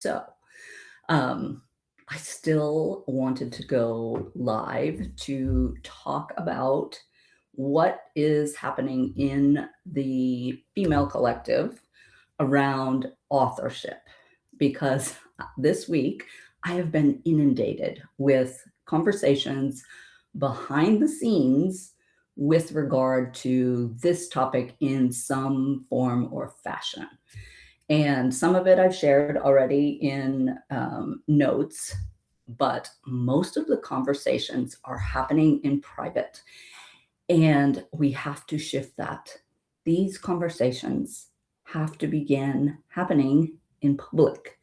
So, um, I still wanted to go live to talk about what is happening in the female collective around authorship because this week I have been inundated with conversations behind the scenes with regard to this topic in some form or fashion. And some of it I've shared already in notes, but most of the conversations are happening in private. And we have to shift that. These conversations have to begin happening in public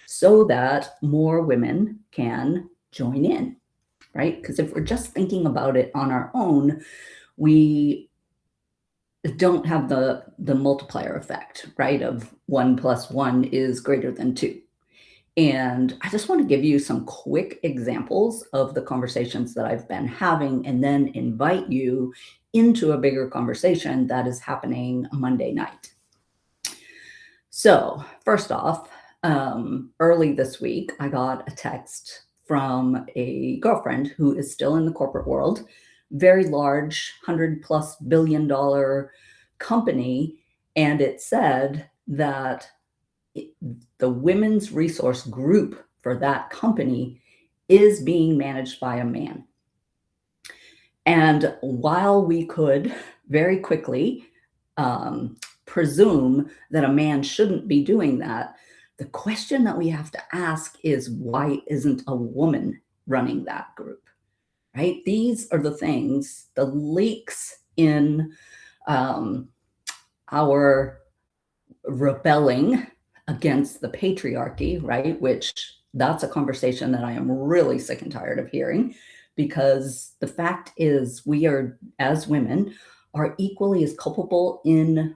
so that more women can join in, right? Because if we're just thinking about it on our own, we don't have the multiplier effect, right? Of 1 + 1 is greater than 2. And I just want to give you some quick examples of the conversations that I've been having and then invite you into a bigger conversation that is happening Monday night. So, first off, early this week, I got a text from a girlfriend who is still in the corporate world, very large, $100+ billion company, and it said that the women's resource group for that company is being managed by a man. And while we could very quickly presume that a man shouldn't be doing that, the question that we have to ask is, why isn't a woman running that group? Right? These are the things, the leaks in our rebelling against the patriarchy, right? Which that's a conversation that I am really sick and tired of hearing, because the fact is we are, as women, are equally as culpable in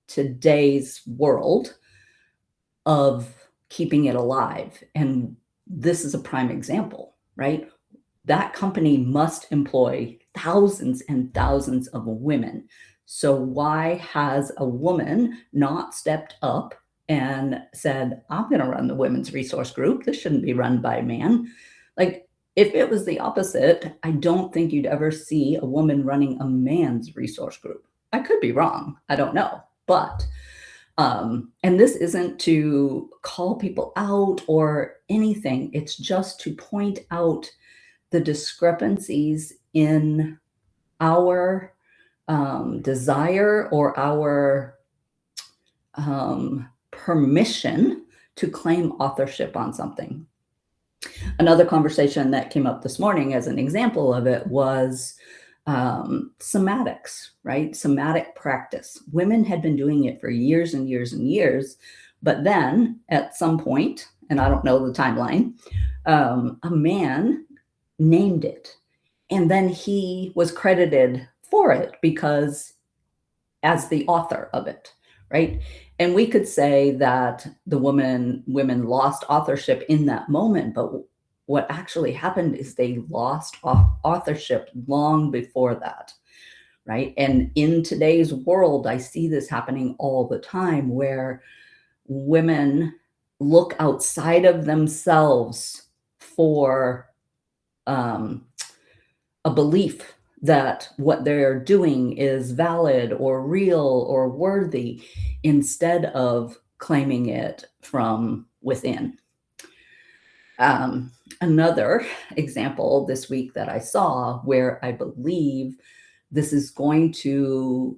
today's world of keeping it alive. And this is a prime example, right? That company must employ thousands and thousands of women. So why has a woman not stepped up and said, I'm going to run the women's resource group? This shouldn't be run by a man. Like, if it was the opposite, I don't think you'd ever see a woman running a man's resource group. I could be wrong. I don't know. But, and this isn't to call people out or anything. It's just to point out the discrepancies in our desire or our permission to claim authorship on something. Another conversation that came up this morning as an example of it was somatics, right? Somatic practice. Women had been doing it for years and years and years, but then at some point, and I don't know the timeline, a man named it, and then he was credited for it because as the author of it, right? And we could say that the women lost authorship in that moment, but what actually happened is they lost authorship long before that, right? And in today's world, I see this happening all the time, where women look outside of themselves for a belief that what they're doing is valid or real or worthy, instead of claiming it from within. Another example this week that I saw, where I believe this is going to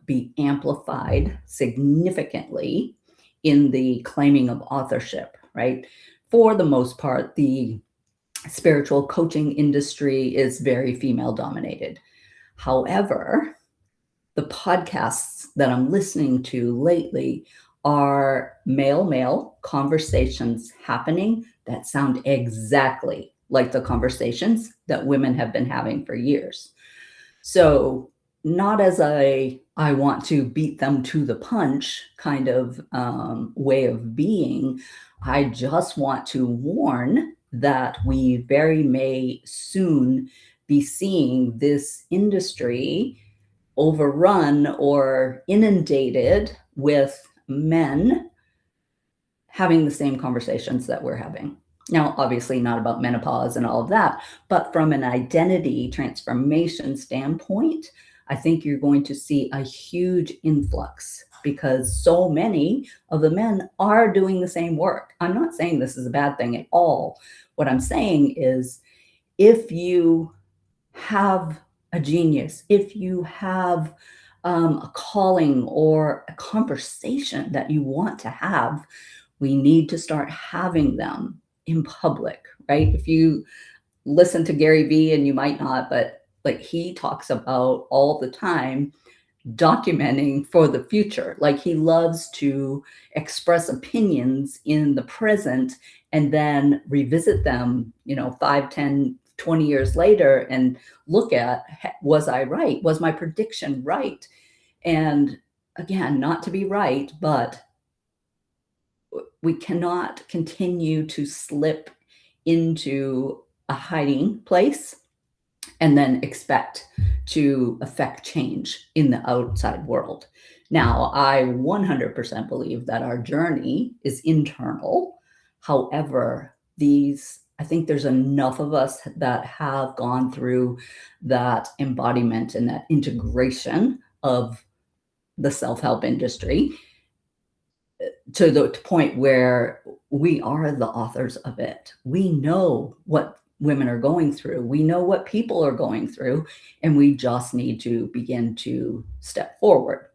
be amplified significantly in the claiming of authorship, right? For the most part, the spiritual coaching industry is very female dominated. However, the podcasts that I'm listening to lately are male conversations happening that sound exactly like the conversations that women have been having for years. So not as I want to beat them to the punch kind of way of being. I just want to warn that we very may soon be seeing this industry overrun or inundated with men having the same conversations that we're having. Now, obviously, not about menopause and all of that, but from an identity transformation standpoint, I think you're going to see a huge influx because so many of the men are doing the same work. I'm not saying this is a bad thing at all. What I'm saying is if you have a genius, if you have a calling or a conversation that you want to have, we need to start having them in public, right? If you listen to Gary Vee, and you might not, but like he talks about all the time documenting for the future. Like he loves to express opinions in the present and then revisit them, 5, 10, 20 years later and look at, was I right? Was my prediction right? And again, not to be right, but we cannot continue to slip into a hiding place and then expect to affect change in the outside world. Now, I 100% believe that our journey is internal. However, I think there's enough of us that have gone through that embodiment and that integration of the self-help industry to the point where we are the authors of it. We know what women are going through. We know what people are going through, and we just need to begin to step forward.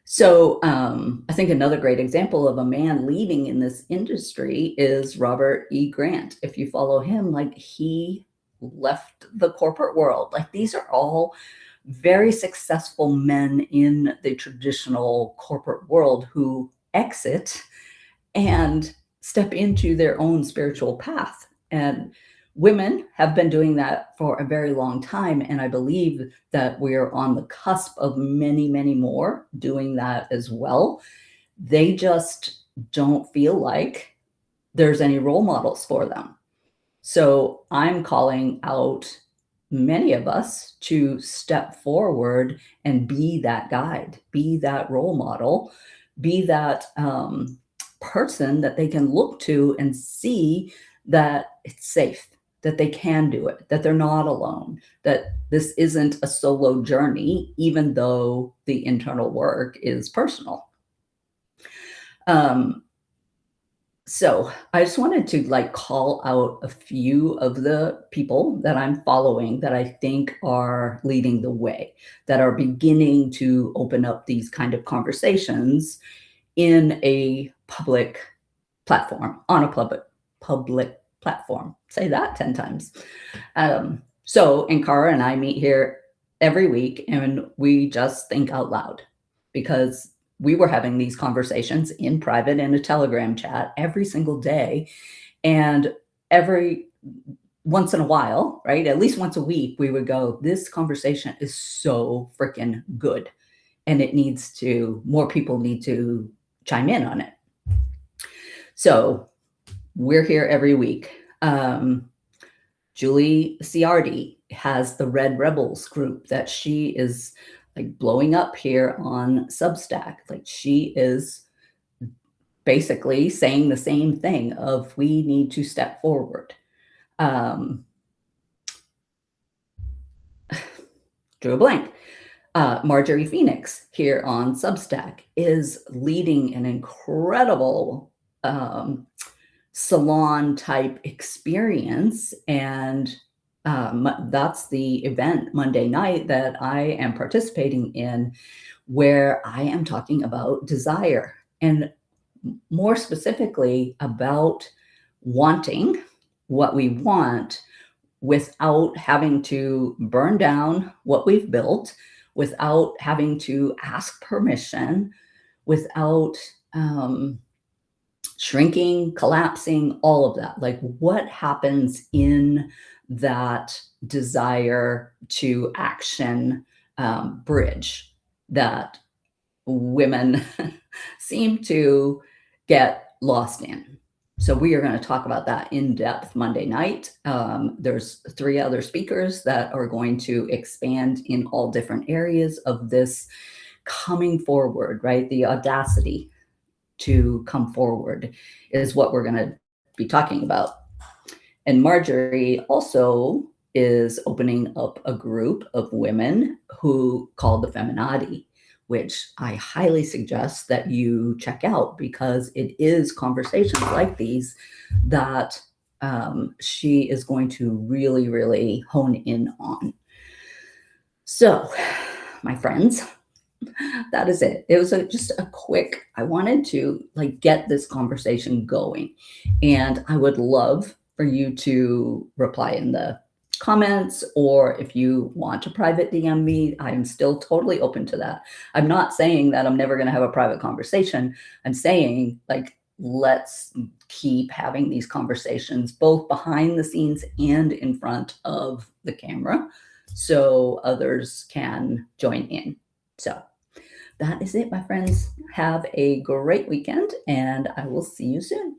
So I think another great example of a man leading in this industry is Robert E. Grant. If you follow him, like he left the corporate world. Like these are all very successful men in the traditional corporate world who exit and step into their own spiritual path. And women have been doing that for a very long time. And I believe that we're on the cusp of many, many more doing that as well. They just don't feel like there's any role models for them. So I'm calling out many of us to step forward and be that guide, be that role model, be that person that they can look to and see that it's safe, that they can do it, that they're not alone, that this isn't a solo journey, even though the internal work is personal. So I just wanted to call out a few of the people that I'm following that I think are leading the way, that are beginning to open up these kind of conversations in a public platform, on a public platform. Say that 10 times. So Ankara and I meet here every week and we just think out loud because we were having these conversations in private in a Telegram chat every single day. And every once in a while, right, at least once a week, we would go, this conversation is so freaking good. And more people need to chime in on it. So we're here every week. Julie Ciardi has the Red Rebels group that she is blowing up here on Substack. She is basically saying the same thing of we need to step forward. Drew a blank. Marjorie Phoenix here on Substack is leading an incredible salon type experience. And that's the event Monday night that I am participating in, where I am talking about desire and more specifically about wanting what we want without having to burn down what we've built, without having to ask permission, without shrinking, collapsing, all of that. What happens in that desire to action bridge that women seem to get lost in? So we are going to talk about that in depth Monday night. There's 3 other speakers that are going to expand in all different areas of this coming forward, right? The audacity to come forward is what we're going to be talking about. And Marjorie also is opening up a group of women who called the Feminati, which I highly suggest that you check out, because it is conversations like these that she is going to really, really hone in on. So, my friends, that is it. It was just a quick, I wanted to like get this conversation going, and I would love for you to reply in the comments, or if you want to private DM me, I'm still totally open to that. I'm not saying that I'm never going to have a private conversation. I'm saying, like, let's keep having these conversations both behind the scenes and in front of the camera so others can join in. So that is it, my friends. Have a great weekend, and I will see you soon.